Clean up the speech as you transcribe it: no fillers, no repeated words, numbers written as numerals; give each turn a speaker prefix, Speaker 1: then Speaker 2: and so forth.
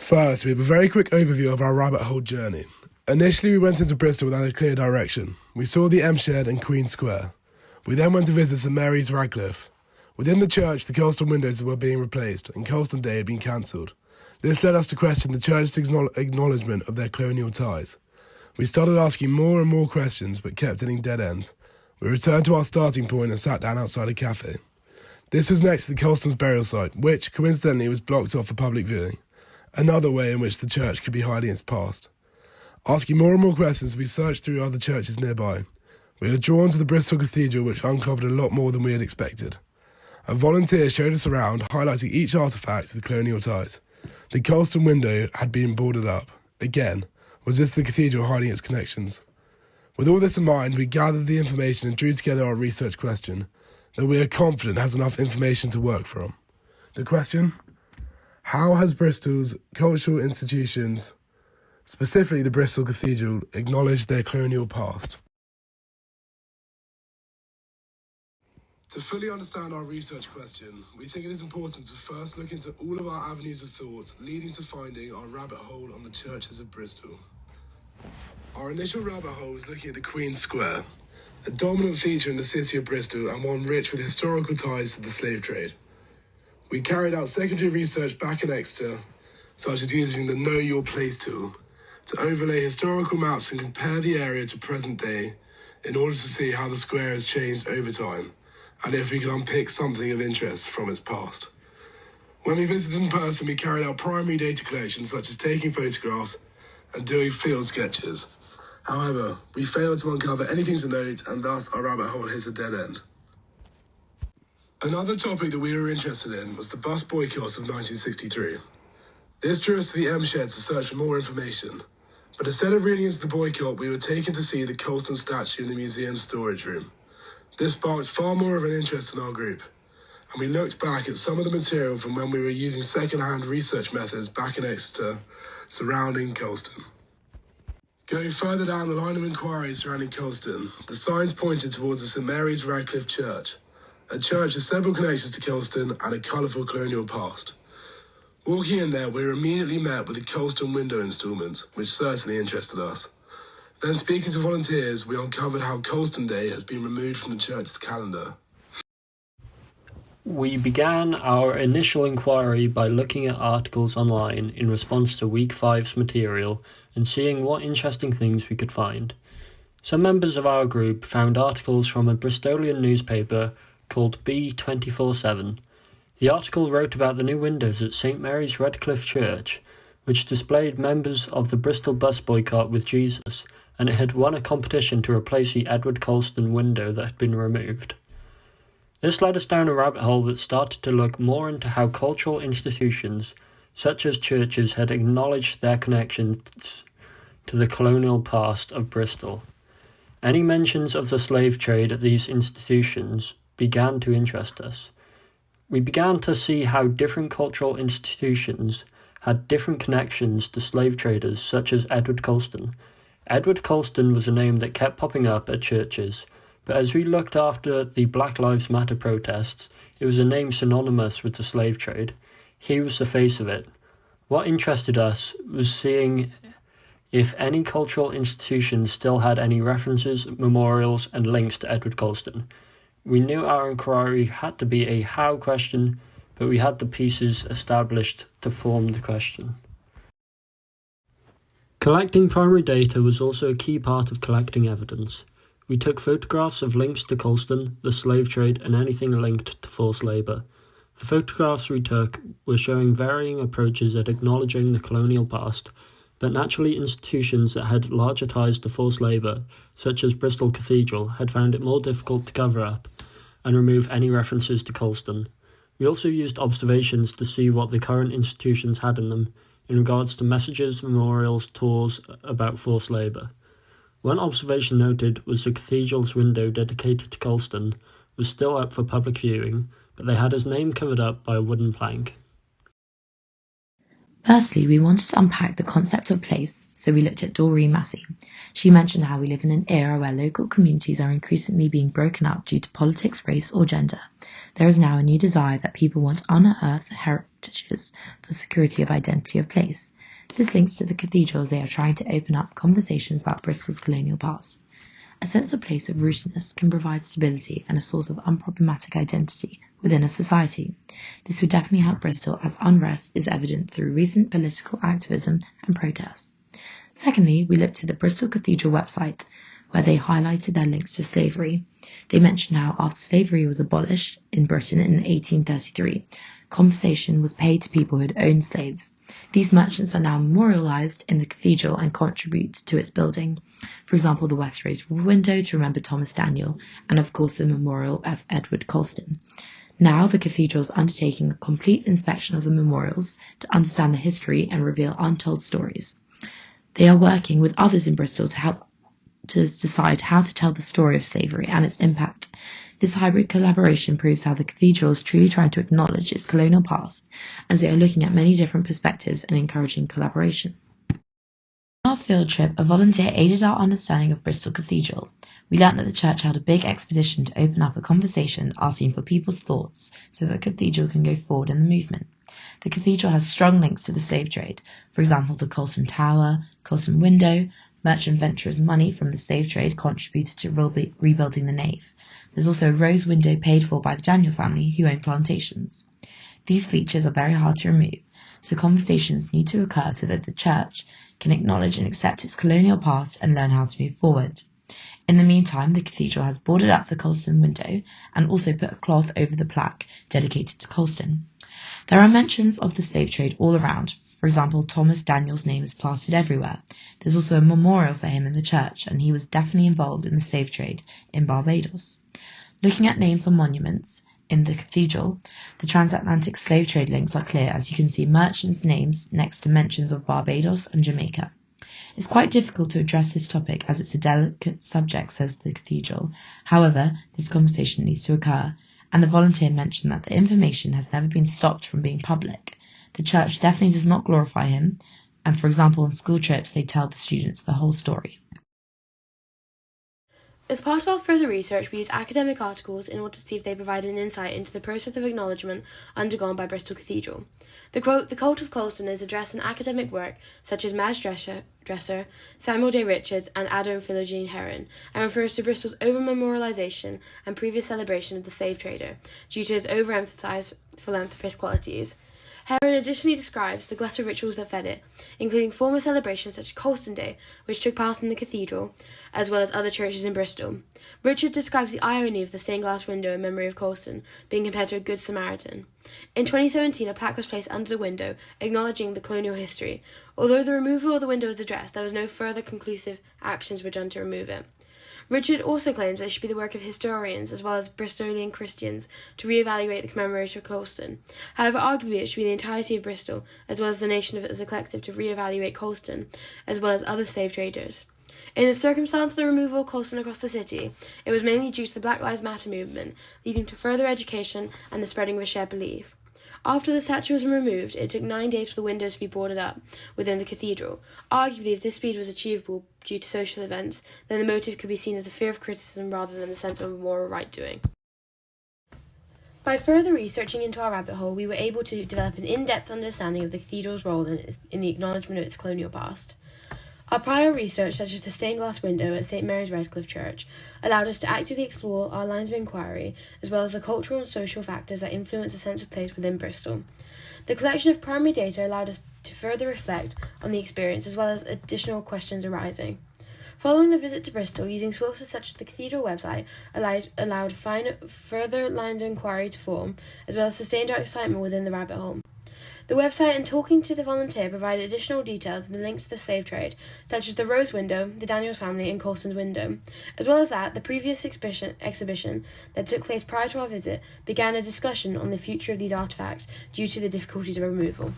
Speaker 1: First, we have a very quick overview of our rabbit hole journey. Initially, we went into Bristol without a clear direction. We saw the M Shed and Queen Square. We then went to visit St Mary's Radcliffe. Within the church, the Colston windows were being replaced, and Colston Day had been cancelled. This led us to question the church's acknowledgement of their colonial ties. We started asking more and more questions, but kept hitting dead ends. We returned to our starting point and sat down outside a cafe. This was next to the Colston's burial site, which, coincidentally, was blocked off for public viewing. Another way in which the church could be hiding its past. Asking more and more questions, we searched through other churches nearby. We were drawn to the Bristol Cathedral, which uncovered a lot more than we had expected. A volunteer showed us around, highlighting each artefact with colonial ties. The Colston window had been boarded up. Again, was this the cathedral hiding its connections? With all this in mind, we gathered the information and drew together our research question, that we are confident has enough information to work from. The question: how has Bristol's cultural institutions, specifically the Bristol Cathedral, acknowledged their colonial past? To fully understand our research question, we think it is important to first look into all of our avenues of thought leading to finding our rabbit hole on the churches of Bristol. Our initial rabbit hole was looking at the Queen's Square, a dominant feature in the city of Bristol and one rich with historical ties to the slave trade. We carried out secondary research back in Exeter, such as using the Know Your Place tool, to overlay historical maps and compare the area to present day in order to see how the square has changed over time, and if we could unpick something of interest from its past. When we visited in person, we carried out primary data collection, such as taking photographs and doing field sketches. However, we failed to uncover anything to note, and thus our rabbit hole hit a dead end. Another topic that we were interested in was the bus boycott of 1963. This drew us to the M Shed to search for more information, but instead of reading into the boycott, we were taken to see the Colston statue in the museum's storage room. This sparked far more of an interest in our group, and we looked back at some of the material from when we were using second-hand research methods back in Exeter surrounding Colston. Going further down the line of inquiries surrounding Colston, the signs pointed towards the St Mary's Radcliffe Church, a church with several connections to Colston and a colourful colonial past. Walking in there, we were immediately met with the Colston window instalment, which certainly interested us. Then, speaking to volunteers, we uncovered how Colston Day has been removed from the church's calendar.
Speaker 2: We began our initial inquiry by looking at articles online in response to Week 5's material and seeing what interesting things we could find. Some members of our group found articles from a Bristolian newspaper called B247. The article wrote about the new windows at St Mary's Radcliffe Church, which displayed members of the Bristol bus boycott with Jesus, and it had won a competition to replace the Edward Colston window that had been removed. This led us down a rabbit hole that started to look more into how cultural institutions, such as churches, had acknowledged their connections to the colonial past of Bristol. Any mentions of the slave trade at these institutions began to interest us. We began to see how different cultural institutions had different connections to slave traders such as Edward Colston. Edward Colston was a name that kept popping up at churches, but as we looked after the Black Lives Matter protests, it was a name synonymous with the slave trade. He was the face of it. What interested us was seeing if any cultural institutions still had any references, memorials, and links to Edward Colston. We knew our inquiry had to be a how question, but we had the pieces established to form the question. Collecting primary data was also a key part of collecting evidence. We took photographs of links to Colston, the slave trade, and anything linked to forced labour. The photographs we took were showing varying approaches at acknowledging the colonial past, but naturally institutions that had larger ties to forced labour, such as Bristol Cathedral, had found it more difficult to cover up and remove any references to Colston. We also used observations to see what the current institutions had in them, in regards to messages, memorials, tours about forced labour. One observation noted was the cathedral's window dedicated to Colston was still up for public viewing, but they had his name covered up by a wooden plank.
Speaker 3: Firstly, we wanted to unpack the concept of place, so we looked at Doreen Massey. She mentioned how we live in an era where local communities are increasingly being broken up due to politics, race or gender. There is now a new desire that people want to unearth heritages for security of identity of place. This links to the cathedral as they are trying to open up conversations about Bristol's colonial past. A sense of place of rootedness can provide stability and a source of unproblematic identity within a society. This would definitely help Bristol, as unrest is evident through recent political activism and protests. Secondly, we looked at the Bristol Cathedral website, where they highlighted their links to slavery. They mentioned how after slavery was abolished in Britain in 1833, compensation was paid to people who had owned slaves. These merchants are now memorialised in the cathedral and contribute to its building. For example, the west raised window to remember Thomas Daniel, and of course the memorial of Edward Colston. Now the cathedral is undertaking a complete inspection of the memorials to understand the history and reveal untold stories. They are working with others in Bristol to help to decide how to tell the story of slavery and its impact. This hybrid collaboration proves how the cathedral is truly trying to acknowledge its colonial past, as they are looking at many different perspectives and encouraging collaboration. On our field trip, a volunteer aided our understanding of Bristol Cathedral. We learnt that the church held a big expedition to open up a conversation asking for people's thoughts so that the cathedral can go forward in the movement. The cathedral has strong links to the slave trade, for example the Colston Tower, Colston Window. Merchant venturers' money from the slave trade contributed to rebuilding the nave. There's also a rose window paid for by the Daniel family, who own plantations. These features are very hard to remove, so conversations need to occur so that the church can acknowledge and accept its colonial past and learn how to move forward. In the meantime, the cathedral has boarded up the Colston window and also put a cloth over the plaque dedicated to Colston. There are mentions of the slave trade all around. For example, Thomas Daniel's name is plastered everywhere. There's also a memorial for him in the church, and he was definitely involved in the slave trade in Barbados. Looking at names on monuments in the cathedral, the transatlantic slave trade links are clear, as you can see merchants' names next to mentions of Barbados and Jamaica. It's quite difficult to address this topic as it's a delicate subject, says the cathedral. However, this conversation needs to occur, and the volunteer mentioned that the information has never been stopped from being public. The church definitely does not glorify him, and for example on school trips they tell the students the whole story.
Speaker 4: As part of our further research, we used academic articles in order to see if they provided an insight into the process of acknowledgement undergone by Bristol Cathedral. The quote, "The cult of Colston" is addressed in academic work such as Madge Dresser, Samuel J. Richards and Adam Philogene Heron, and refers to Bristol's over-memorialisation and previous celebration of the slave trader due to his overemphasized philanthropist qualities. Heron additionally describes the glut of rituals that fed it, including former celebrations such as Colston Day, which took place in the cathedral, as well as other churches in Bristol. Richard describes the irony of the stained glass window in memory of Colston being compared to a Good Samaritan. In 2017, a plaque was placed under the window, acknowledging the colonial history. Although the removal of the window was addressed, there was no further conclusive actions were done to remove it. Richard also claims that it should be the work of historians as well as Bristolian Christians to re-evaluate the commemoration of Colston. However, arguably it should be the entirety of Bristol, as well as the nation as a collective, to re-evaluate Colston, as well as other slave traders. In the circumstance of the removal of Colston across the city, it was mainly due to the Black Lives Matter movement, leading to further education and the spreading of a shared belief. After the statue was removed, it took 9 days for the windows to be boarded up within the cathedral. Arguably, if this speed was achievable due to social events, then the motive could be seen as a fear of criticism rather than a sense of moral right-doing. By further researching into our rabbit hole, we were able to develop an in-depth understanding of the cathedral's role in the acknowledgement of its colonial past. Our prior research, such as the stained glass window at St Mary's Redcliffe Church, allowed us to actively explore our lines of inquiry, as well as the cultural and social factors that influence a sense of place within Bristol. The collection of primary data allowed us to further reflect on the experience, as well as additional questions arising. Following the visit to Bristol, using sources such as the cathedral website allowed further lines of inquiry to form, as well as sustained our excitement within the rabbit hole. The website and talking to the volunteer provided additional details and the links to the slave trade, such as the Rose Window, the Daniels family, and Colston's Window. As well as that, the previous exhibition that took place prior to our visit began a discussion on the future of these artefacts due to the difficulties of removal.